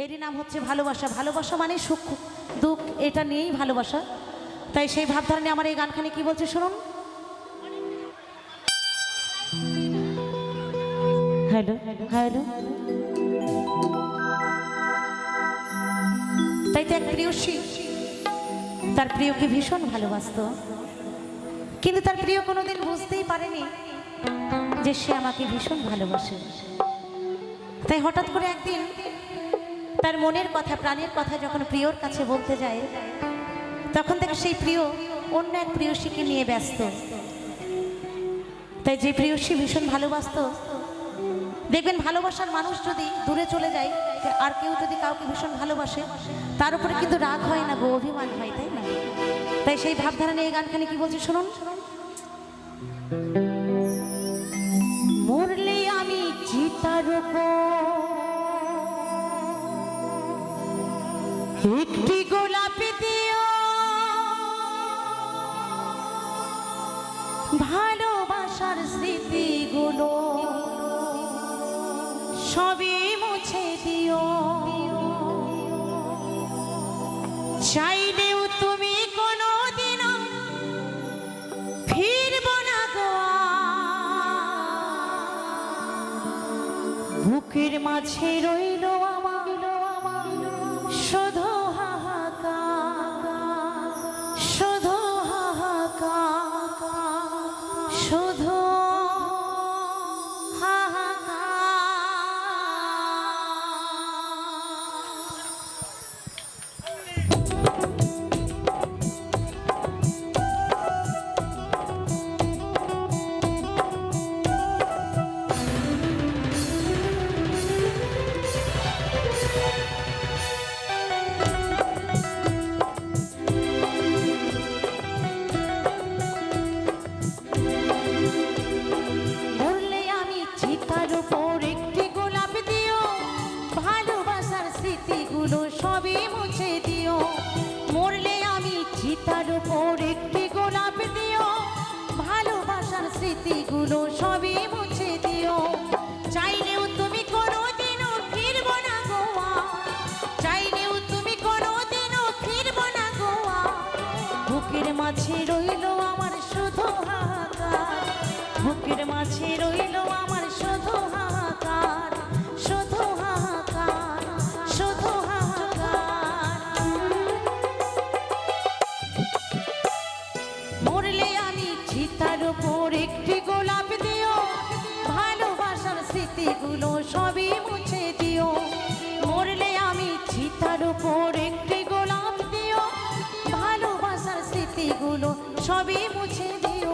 এরই নাম হচ্ছে ভালোবাসা। ভালোবাসা মানে সুখ দুঃখ এটা নিয়েই ভালোবাসা। তাই সেই ভাবধারা নিয়ে আমার এই গানখানে কি বলছে শুনুন। Hello hello. তাই তো এক প্রিয়সী তার প্রিয়কে ভীষণ ভালোবাসত, কিন্তু তার প্রিয় কোনোদিন বুঝতেই পারেনি যে সে আমাকে ভীষণ ভালোবাসে। তাই হঠাৎ করে একদিন তার মনের কথা প্রাণের কথা যখন প্রিয়র কাছে বলতে যায়, তখন থেকে সেই প্রিয় অন্য এক প্রিয়সীকে নিয়ে ব্যস্ত। তাই যে প্রিয়সী ভীষণ ভালোবাসত, দেখবেন ভালোবাসার মানুষ যদি দূরে চলে যায় আর কেউ যদি কাউকে ভীষণ ভালোবাসে তার উপরে কিন্তু রাগ হয় না গো, অভিমান হয়, তাই না? তাই সেই ভাবধারা নিয়ে গানখানে কি বলছি শুনুন। মরলে আমি চিতার একটি গোলাপি দিও, ভালোবাসার স্মৃতিগুলো সবই মুছে দিও। চাইলেও তুমি কোনোদিনও ফিরব না গো, বুকের মাঝে রইল আমার শুধু হাহাকার, শুধু হাহাকার, শুধু সবই মুছে দিও। মরলে আমি চিতার উপর একটি গোলাপ দিও, ভালোবাসার স্মৃতিগুলো সবই মুছে দিও। চাইলেও তুমি কোনোদিনও ফিরব না গোয়া, চাইলেও তুমি কোনোদিনও ফিরব না গোয়া, বুকের মাঝে রইল আমার শুধু হাহাকার, বুকের মাঝে রইল আমার শুধু হাহাকার, শুধু হাহাকার, শুধু চিতার উপর একটি গোলাপ দিও, ভালোবাসার স্মৃতিগুলো সবই মুছে দিও। মরলে আমি চিতার উপর একটি গোলাপ দিও, ভালোবাসার স্মৃতিগুলো সবই মুছে দিও।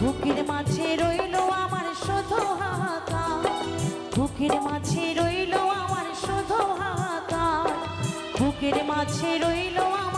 বুকের মাঝে রইল আমার শুধু হাহাকার, বুকের মাঝে রইল আমার শুধু হাহাকার, বুকের মাঝে রইল আমার